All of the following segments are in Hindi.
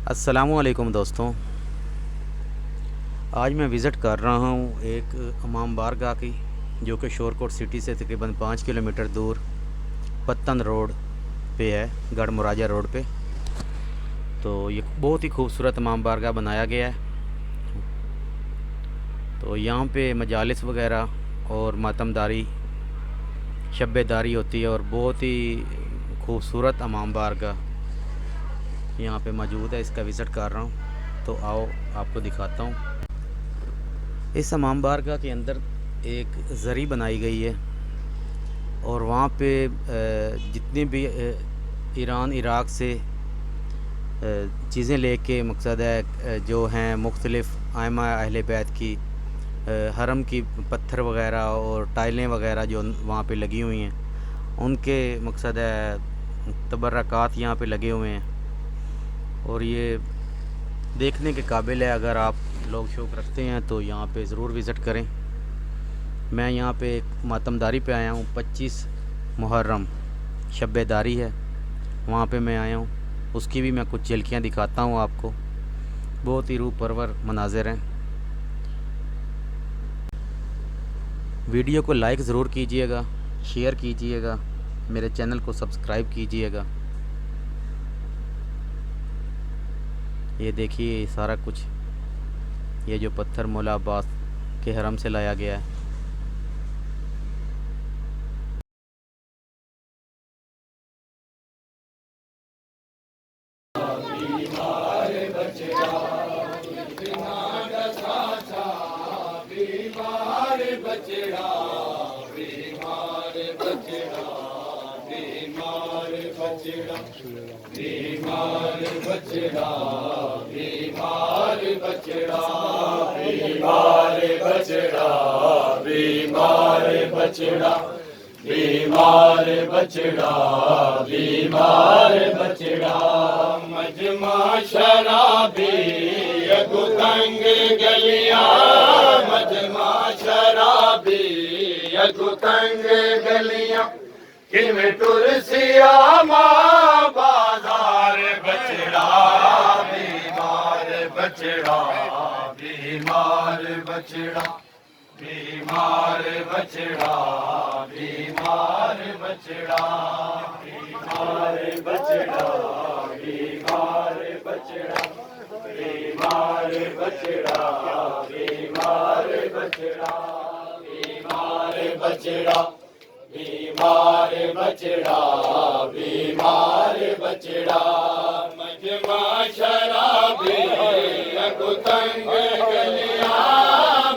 अस्सलामुअलैकुम दोस्तों। आज मैं विज़िट कर रहा हूँ एक इमाम बारगाह की, जो कि शोरकोट सिटी से तकरीबन 5 किलोमीटर दूर पत्तन रोड पे है, गढ़ मुराजा रोड पे। तो ये बहुत ही खूबसूरत इमाम बारगाह बनाया गया है। तो यहाँ पे मजालिस वगैरह और मातमदारी शब्बेदारी होती है और बहुत ही खूबसूरत इमाम बारगाह यहाँ पे मौजूद है। इसका विज़िट कर रहा हूँ, तो आओ आपको दिखाता हूँ। इस इमाम बारगाह के अंदर एक ज़री बनाई गई है और वहाँ पे जितनी भी ईरान इराक़ से चीज़ें लेके मकसद है जो हैं मुख्तलिफ़ आइमा अहले बैत की हरम की पत्थर वग़ैरह और टाइलें वग़ैरह जो वहाँ पे लगी हुई हैं, उनके मकसद है तबर्रकात यहाँ पे लगे हुए हैं और ये देखने के काबिल है। अगर आप लोग शौक़ रखते हैं तो यहाँ पे ज़रूर विज़िट करें। मैं यहाँ पे एक मातमदारी पे आया हूँ। 25 मुहर्रम शब्बेदारी है, वहाँ पे मैं आया हूँ। उसकी भी मैं कुछ झलकियाँ दिखाता हूँ आपको। बहुत ही रूह परवर मनाज़िर हैं। वीडियो को लाइक ज़रूर कीजिएगा, शेयर कीजिएगा, मेरे चैनल को सब्सक्राइब कीजिएगा। ये देखिए सारा कुछ, ये जो पत्थर मौला अब्बास के हरम से लाया गया है। बीमार बचड़ा, बीमार बचड़ा, बीमार बचड़ा, बीमार बचड़ा, बीमार बचड़ा, बीमार बचड़ा, मजमा शराबी अगु तंग गलियां, मजमा शराबी अगु तंग गलियां, किमें तुलसिया मां बाजार बचड़ा, बीमार बचड़ा, बीमार बचड़ा, बीमार बचड़ा, बीमार बचड़ा, बीमार बचड़ा, बीमार बचड़ा, बीमार बचड़ा, बीमार बचड़ा, बीमार बचड़ा, बीमार बचड़ा, बीमार बचड़ा, मजमा शराबी अगु तंग गलियां,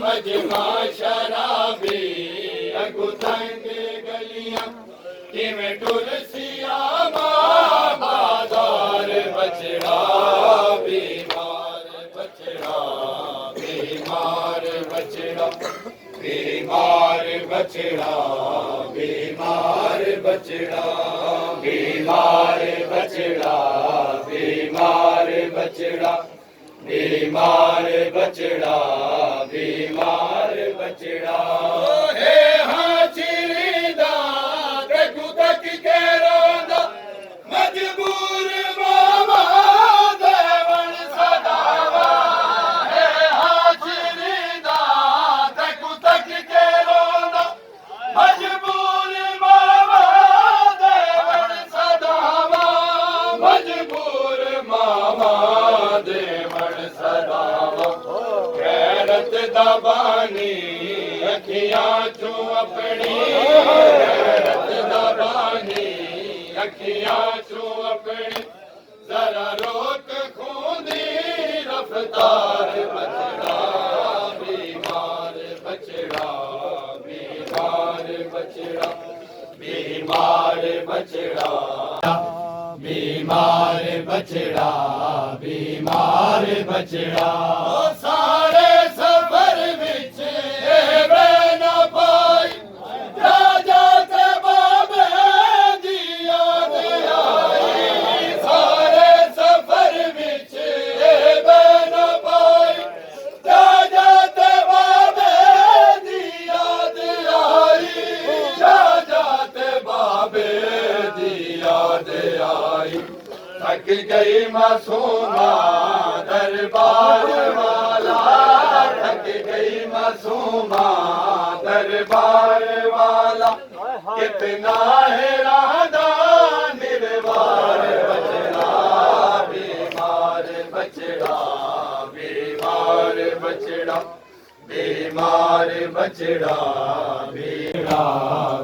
मजमा शराबी अगु तंग गलियां, किमें तुलसिया मां बाजार बचड़ा, बीमार बचड़ा, बीमार बचड़ा, बीमार बचड़ा, बीमार बचड़ा, बीमार बचड़ा, बीमार बचड़ा, बीमार बचड़ा, बीमार बचड़ा, हे हाजिरीदा देखू तक के रोंदा, मजबूर मामा देवण सदावा, हे हाजिरीदा देखू तक के रोंदा, मजबूर मामा देवण सदावा, मजबूर मामा देवण सदावा, गैरत दबानी अखियां चू अपनी, गैरत दबानी अखियां चू अपनी, जरा रोक खूंदी रफ्तार बचड़ा, बीमार बचड़ा, बीमार बचड़ा, बीमार बचड़ा, बीमार बचड़ा, बीमार बचड़ा, सारे सफर विच बहना पाई, राजा ते बाबे दी याद आई, सारे सफर विच बहना पाई, राजा ते बाबे दी याद आई, राजा ते बाबे दी याद आई, थक गई मासूमा दरबार वाला, थक गई मासूमा दरबार वाला, कितना है राधा निर्वार बचड़ा, बीमार बचड़ा, बीमार बचड़ा, बीमार बचड़ा,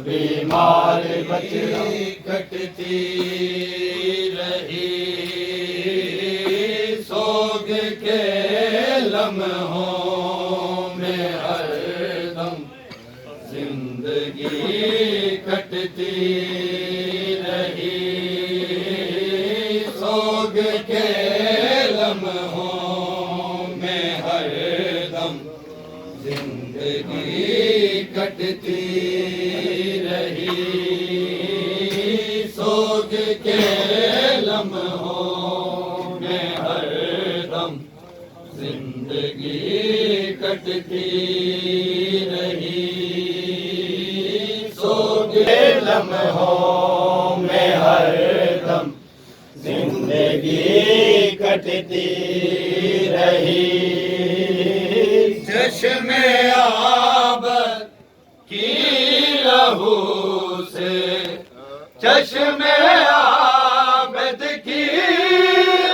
बीमार बचड़ा। कटती रही सोग के लम्हों में हरदम, जिंदगी कटती रही सोग के लम्हों में हरदम, जिंदगी कटती रही सोग के लम्हों में हरदम, जिंदगी कटती रही सोग के लम्हों में हरदम, जिंदगी कटती रही। चश्मे आब की लहू से, चश्मे आबद की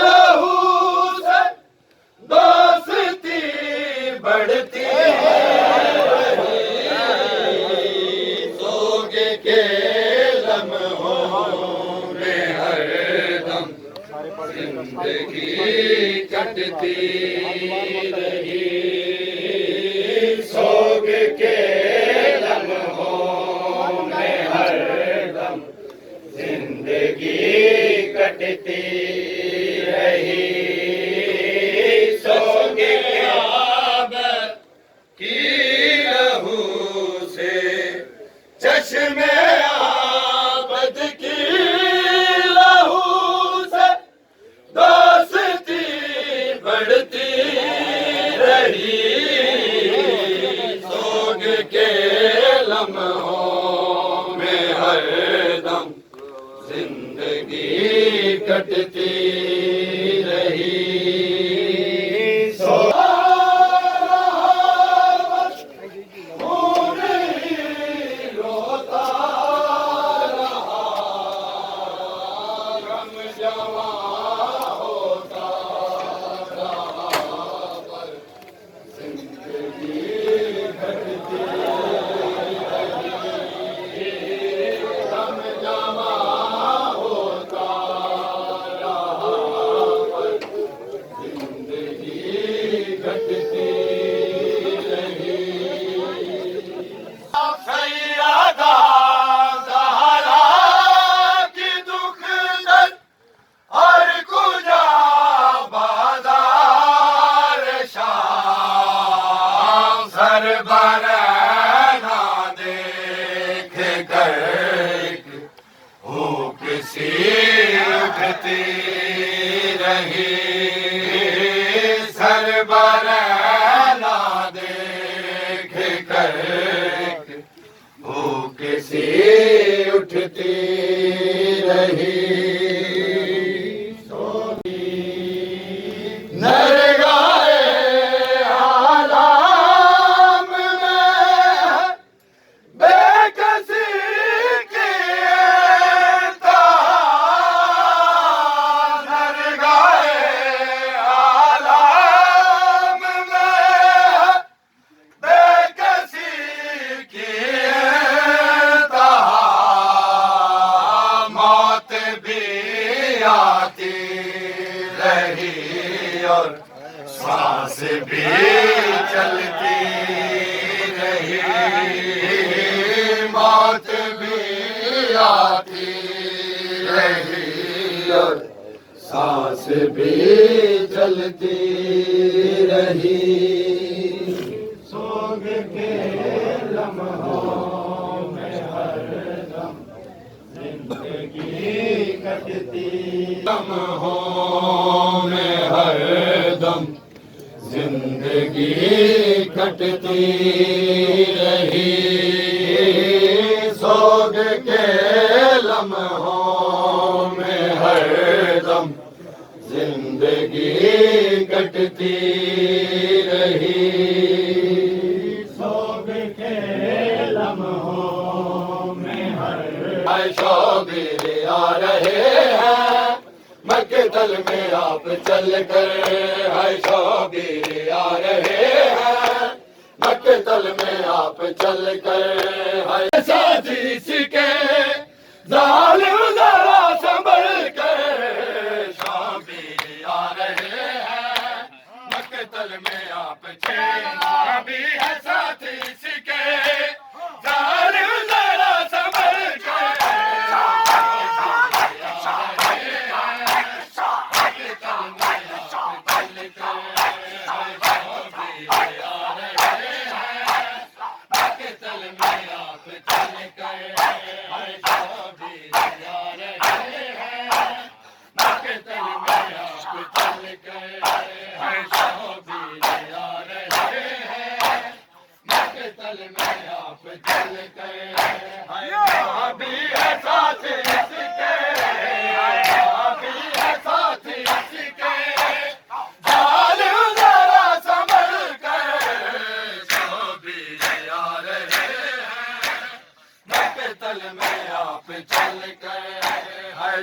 लहू से दोस्ती बढ़ती रही, सोग के लम्हों में हरदम, जिंदगी कटती रही सोग के लम्हों में हरदम, जिंदगी कटती रही सोग आब की लहू से, चश्मे आबद की लहू से दोस्ती बढ़ती रही, सोग के लम्हों में हरदम, जिंदगी कटती रही। रोता रहा गम जवा होता रहा, पर जिंदगी घटती रही, गम जवा होता रहा, पर जिंदगी घटती रही। सैयदा ज़हरा की दुख दर्द और कुजा बाजार शाम, सर बरना देख कर हो किसी उठती रही, सर बरना देख कर हो किसी उठती रही। नरगाए आलाम में बेकसी की तार, नरगाए आलाम में बेकसी की तार, मौत भी आती रही और सांस भी चलती रही, मौत भी आती रही और सांस भी चलती रही, सोग के लम्हों में हरदम, जिंदगी कटती लम्हों में हरदम, जिंदगी कटती रही, सोग के लम्हों में हरदम, जिंदगी जिंदगी कटती रही। शोक के लम्हों में हर शौबीर आ रहे हैं, मक्तल में आप चल कर है शौबीर आ रहे हैं, मक्तल में आप चल कर है साथी सिके जालिम जरा संभल कर शौबीर आ रहे हैं, मक्तल में आप चल भी है साथी सिके जालिम जरा संभल कर तल में आप चल कर है